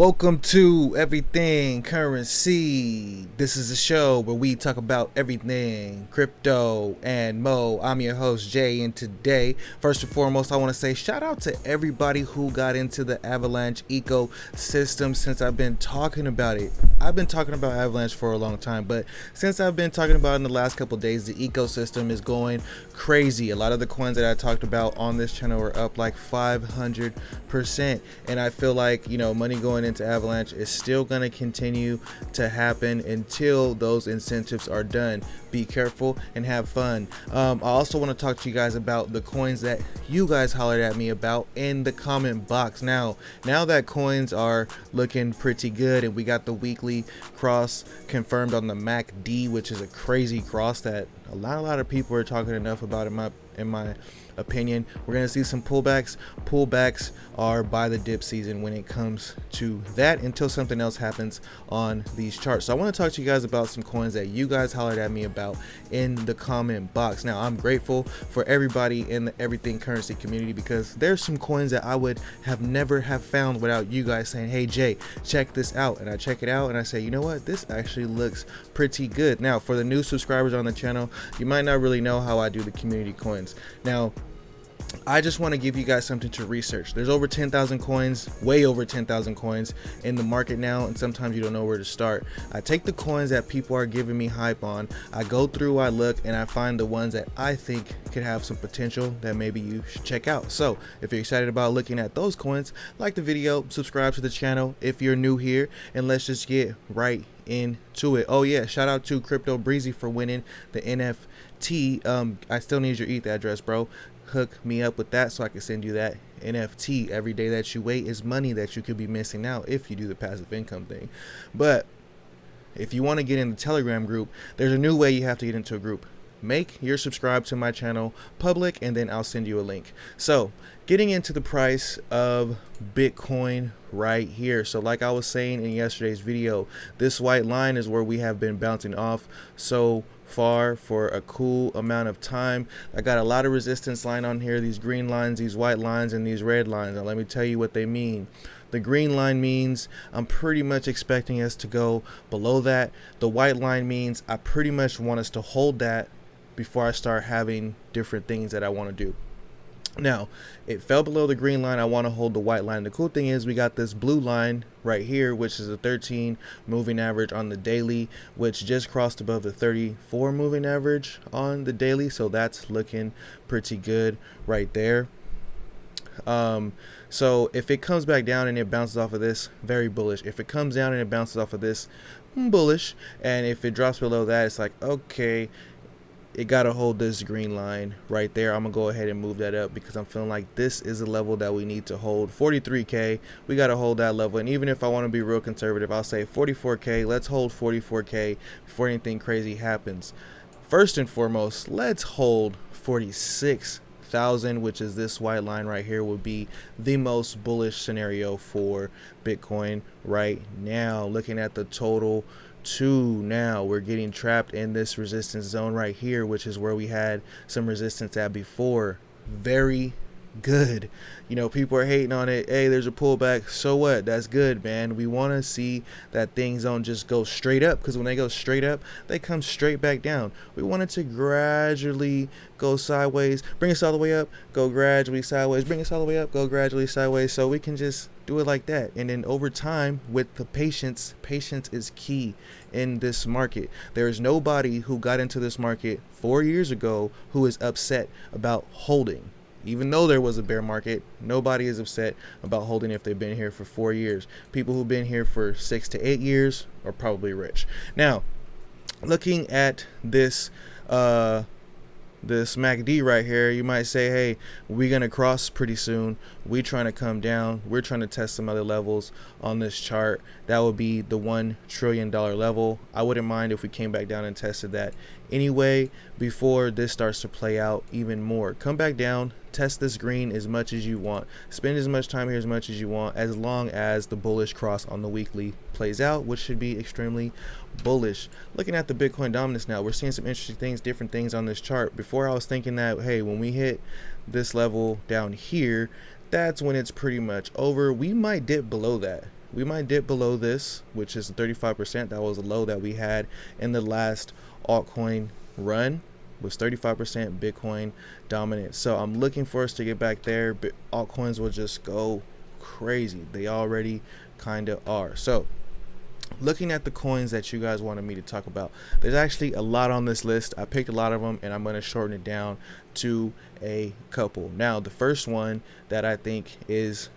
Welcome to Everything Currency. This is a show where we talk about everything crypto and mo. I'm your host Jay, and today, first and foremost, I want to say shout out to everybody who got into the Avalanche ecosystem since I've been talking about it. I've been talking about Avalanche for a long time, but since I've been talking about it in the last couple of days, the ecosystem is going crazy. A lot of the coins that I talked about on this channel are up like 500%, and I feel like, money going into Avalanche is still going to continue to happen until those incentives are done. Be careful and have fun. I also want to talk to you guys about the coins that you guys hollered at me about in the comment box. Now that coins are looking pretty good, and we got the weekly cross confirmed on the MACD, which is a crazy cross that a lot of people are talking enough about in my opinion. We're going to see some pullbacks. Pullbacks are by the dip season when it comes to that, until something else happens on these charts. So I want to talk to you guys about some coins that you guys hollered at me about in the comment box. Now, I'm grateful for everybody in the Everything Currency community, because there's some coins that I would have never have found without you guys saying, hey Jay, check this out. And I check it out and I say, you know what, this actually looks pretty good. Now, for the new subscribers on the channel, you might not really know how I do the community coins. Now, I just want to give you guys something to research. There's over 10,000 coins, way over 10,000 coins in the market now, and sometimes you don't know where to start. I take the coins that people are giving me hype on, I go through, I look, and I find the ones that I think could have some potential that maybe you should check out. So if you're excited about looking at those coins, like the video, subscribe to the channel if you're new here, and let's just get right into it. Oh yeah, shout out to Crypto Breezy for winning the NFT. I still need your ETH address, bro. Hook me up with that so I can send you that NFT. Every day that you wait is money that you could be missing out if you do the passive income thing. But if you want to get in the Telegram group, there's a new way you have to get into a group. Make your subscribe to my channel public, and then I'll send you a link. So getting into the price of Bitcoin right here. So like I was saying in yesterday's video, this white line is where we have been bouncing off so far for a cool amount of time. I got a lot of resistance line on here, these green lines, these white lines, and these red lines. Now let me tell you what they mean. The green line means I'm pretty much expecting us to go below that. The white line means I pretty much want us to hold that before I start having different things that I want to do. Now, it fell below the green line. I want to hold the white line. The cool thing is we got this blue line right here, which is a 13 moving average on the daily, which just crossed above the 34 moving average on the daily. So that's looking pretty good right there. So if it comes back down and it bounces off of this, very bullish. If it comes down and it bounces off of this, bullish. And if it drops below that, it's like, okay, it got to hold this green line right there. I'm gonna go ahead and move that up because I'm feeling like this is a level that we need to hold. 43k, we got to hold that level. And even if I want to be real conservative, I'll say 44k. Let's hold 44k before anything crazy happens. First and foremost, let's hold 46,000, which is this white line right here, would be the most bullish scenario for Bitcoin right now. Looking at the total now, we're getting trapped in this resistance zone right here, which is where we had some resistance at before. Very good. People are hating on it. Hey, there's a pullback. So what? That's good, man. We want to see that things don't just go straight up, because when they go straight up, they come straight back down. We want it to gradually go sideways, bring us all the way up, go gradually sideways, bring us all the way up, go gradually sideways, so we can just do it like that. And then over time, with the patience is key in this market. There is nobody who got into this market 4 years ago who is upset about holding. Even though there was a bear market, nobody is upset about holding if they've been here for 4 years. People who've been here for 6 to 8 years are probably rich. Now, looking at this MACD right here, you might say, hey, we're gonna cross pretty soon. We trying to come down. We're trying to test some other levels on this chart. That would be the $1 trillion level. I wouldn't mind if we came back down and tested that anyway before this starts to play out even more. Come back down, test this green as much as you want, spend as much time here as much as you want, as long as the bullish cross on the weekly plays out, which should be extremely bullish. Looking at the Bitcoin dominance now, we're seeing some interesting things, different things on this chart. Before, I was thinking that, hey, when we hit this level down here, that's when it's pretty much over. We might dip below that. we might dip below this, which is 35%. That was a low that we had in the last altcoin run, was 35% Bitcoin dominant. So I'm looking for us to get back there. But altcoins will just go crazy. They already kind of are. So looking at the coins that you guys wanted me to talk about, there's actually a lot on this list. I picked a lot of them, and I'm going to shorten it down to a couple. Now, the first one that I think is,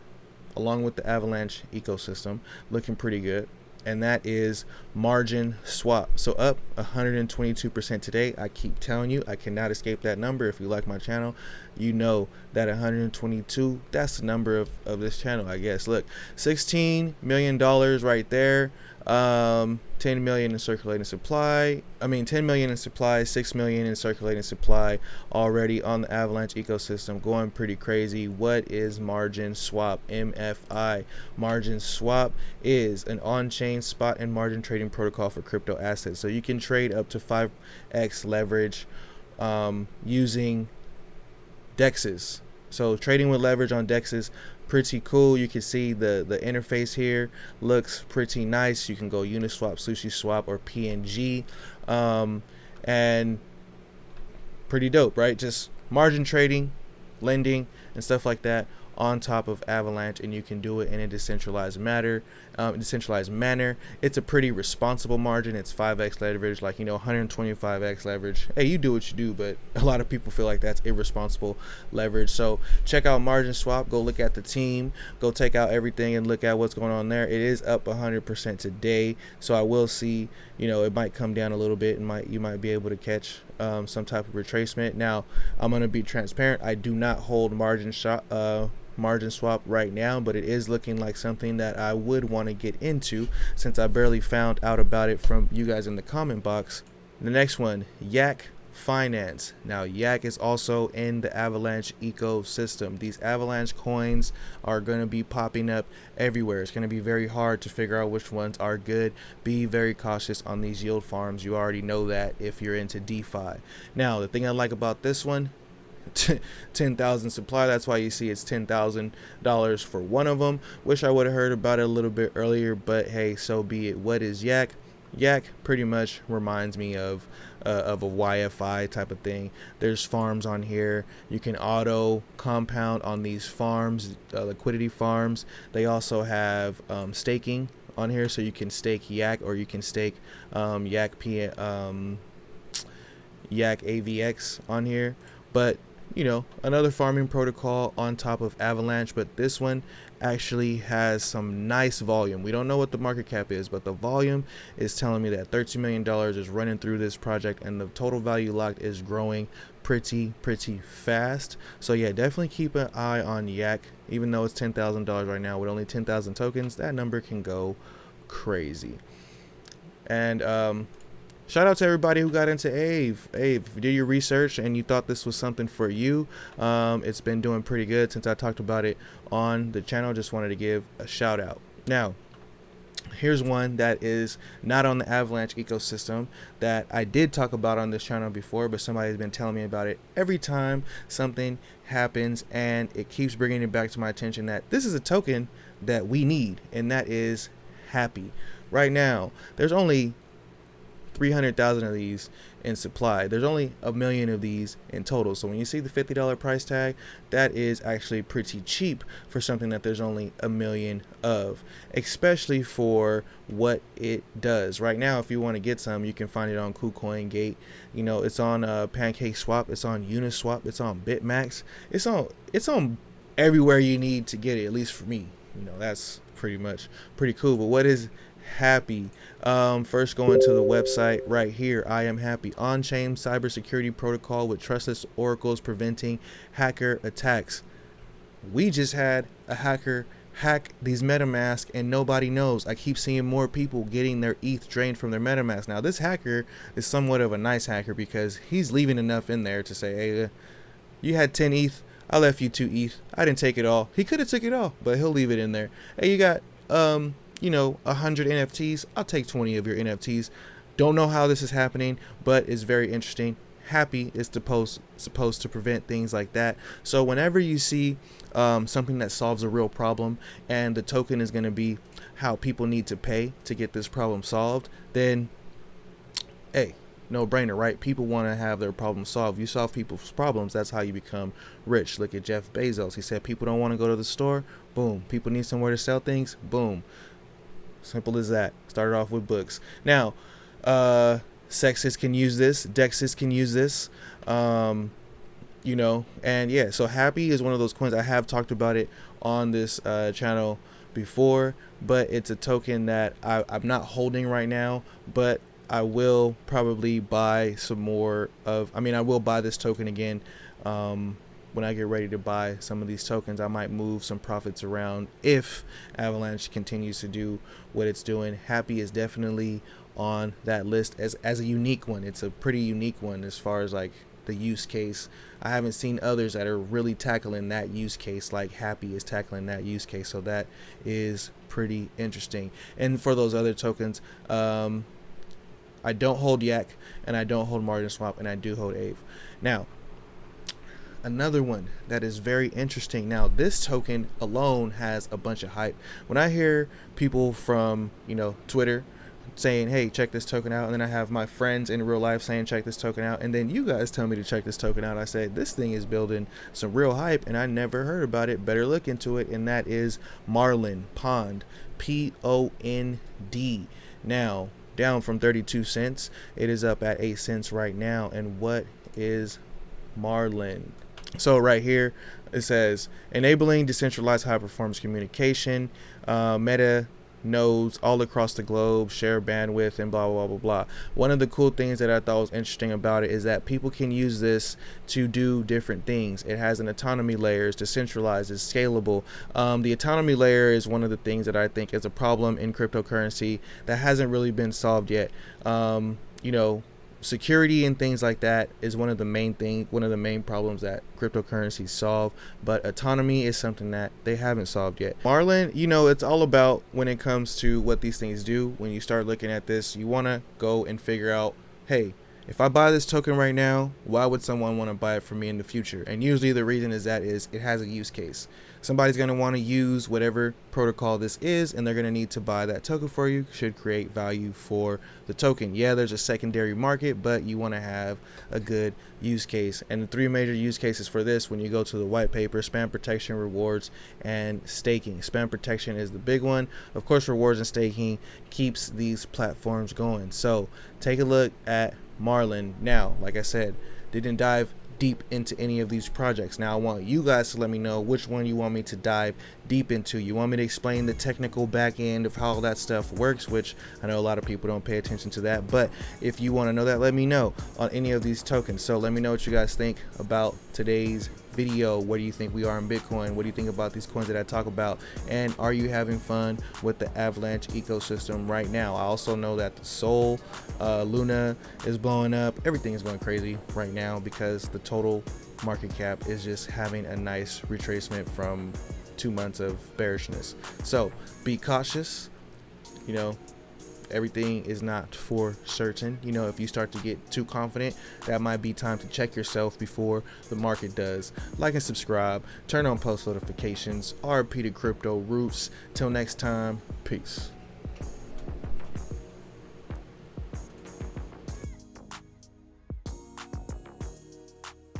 along with the Avalanche ecosystem, looking pretty good, and that is Marginswap. So up 122% today. I keep telling you, I cannot escape that number. If you like my channel, you know that 122, that's the number of this channel, I guess. Look, $16 million right there. 10 million in circulating supply. 10 million in supply, 6 million in circulating supply already on the Avalanche ecosystem, going pretty crazy. What is Marginswap? MFI. Marginswap is an on-chain spot and margin trading protocol for crypto assets. So you can trade up to 5x leverage using DEXs. So trading with leverage on DEXs, pretty cool. You can see the interface here looks pretty nice. You can go Uniswap, SushiSwap, or PNG, and pretty dope, right? Just margin trading, lending, and stuff like that on top of Avalanche, and you can do it in a decentralized manner. It's a pretty responsible margin. It's 5x leverage, 125x leverage. Hey, you do what you do, but a lot of people feel like that's irresponsible leverage. So check out Marginswap. Go look at the team. Go take out everything and look at what's going on there. It is up 100% today, so I will see. It might come down a little bit, and you might be able to catch some type of retracement. Now, I'm gonna be transparent. I do not hold Marginswap right now, but it is looking like something that I would want to get into, since I barely found out about it from you guys in the comment box. The next one, Yak Finance. Now, Yak is also in the Avalanche ecosystem. These Avalanche coins are going to be popping up everywhere. It's going to be very hard to figure out which ones are good. Be very cautious on these yield farms. You already know that if you're into DeFi. Now, the thing I like about this one, 10,000 supply. That's why you see it's $10,000 for one of them. Wish I would have heard about it a little bit earlier, but hey, so be it. What is Yak? Yak pretty much reminds me of a YFI type of thing. There's farms on here. You can auto compound on these farms, liquidity farms. They also have staking on here, so you can stake Yak, or you can stake Yak AVX on here. But another farming protocol on top of Avalanche, but this one actually has some nice volume. We don't know what the market cap is, but the volume is telling me that $13 million is running through this project, and the total value locked is growing pretty fast. So yeah, definitely keep an eye on Yak. Even though it's $10,000 right now with only 10,000 tokens, that number can go crazy. And shout out to everybody who got into AVE. If you did your research and you thought this was something for you, it's been doing pretty good since I talked about it on the channel. Just wanted to give a shout out. Now, here's one that is not on the Avalanche ecosystem that I did talk about on this channel before, but somebody's been telling me about it every time something happens, and it keeps bringing it back to my attention that this is a token that we need, and that is Hapi. Right now, there's only 300,000 of these in supply. There's only 1 million of these in total. So when you see the $50 price tag, that is actually pretty cheap for something that there's only 1 million of, especially for what it does. Right now, if you want to get some, you can find it on Kucoin Gate. It's on PancakeSwap, it's on Uniswap, it's on Bitmax. It's on everywhere you need to get it, at least for me. That's pretty cool. But what is Hapi? First, going to the website right here. I am Hapi, on-chain cybersecurity protocol with trustless oracles preventing hacker attacks. We just had a hacker hack these MetaMask, and nobody knows. I keep seeing more people getting their ETH drained from their MetaMask. Now, this hacker is somewhat of a nice hacker, because he's leaving enough in there to say, hey, you had 10 ETH, I left you 2 ETH, I didn't take it all. He could have took it all, but he'll leave it in there. Hey, you got 100 NFTs, I'll take 20 of your NFTs. Don't know how this is happening, but it's very interesting. Hapi is supposed to prevent things like that. So whenever you see something that solves a real problem, and the token is going to be how people need to pay to get this problem solved, then hey, no brainer, right? People want to have their problem solved. You solve people's problems, that's how you become rich. Look at Jeff Bezos. He said people don't want to go to the store. Boom. People need somewhere to sell things. Boom. Simple as that. Started off with books. Now, Sexist can use this. Dexist can use this. And yeah, so Hapi is one of those coins. I have talked about it on this channel before, but it's a token that I'm not holding right now, but I will probably buy some more of, I will buy this token again when I get ready to buy some of these tokens. I might move some profits around if Avalanche continues to do what it's doing. Hapi is definitely on that list as a unique one. It's a pretty unique one as far as like the use case. I haven't seen others that are really tackling that use case like Hapi is tackling that use case, so that is pretty interesting. And for those other tokens, I don't hold Yak, and I don't hold Marginswap, and I do hold Ave. Now, another one that is very interesting. Now, this token alone has a bunch of hype. When I hear people from, Twitter saying, hey, check this token out, and then I have my friends in real life saying, check this token out, and then you guys tell me to check this token out, I say, this thing is building some real hype, and I never heard about it. Better look into it, and that is Marlin Pond, Pond. Now, down from 32 cents, it is up at 8 cents right now. And what is Marlin? So right here it says enabling decentralized high performance communication, meta nodes all across the globe, share bandwidth, and blah blah blah blah. One of the cool things that I thought was interesting about it is that people can use this to do different things. It has an autonomy layer, it's decentralized, it's scalable. The autonomy layer is one of the things that I think is a problem in cryptocurrency that hasn't really been solved yet. Security and things like that is one of the main problems that cryptocurrencies solve, but autonomy is something that they haven't solved yet. Marlin, it's all about, when it comes to what these things do, when you start looking at this, you want to go and figure out, hey, if I buy this token right now, why would someone want to buy it from me in the future? And usually the reason is it has a use case. Somebody's going to want to use whatever protocol this is, and they're going to need to buy that token for you. Should create value for the token. Yeah, there's a secondary market, but you want to have a good use case. And the three major use cases for this, when you go to the white paper: spam protection, rewards, and staking. Spam protection is the big one. Of course, rewards and staking keeps these platforms going. So take a look at Marlin. Now, like I said, didn't dive deep into any of these projects. Now I want you guys to let me know which one you want me to dive deep into. You want me to explain the technical back end of how all that stuff works, which I know a lot of people don't pay attention to that, but if you want to know that, let me know on any of these tokens. So let me know what you guys think about today's video. What do you think we are in Bitcoin? What do you think about these coins that I talk about? And are you having fun with the Avalanche ecosystem right now? I also know that the Sol, Luna is blowing up. Everything is going crazy right now because the total market cap is just having a nice retracement from 2 months of bearishness. So be cautious. Everything is not for certain. If you start to get too confident, that might be time to check yourself before the market does. Like and subscribe, turn on post notifications. RP to crypto roots. Till next time, peace.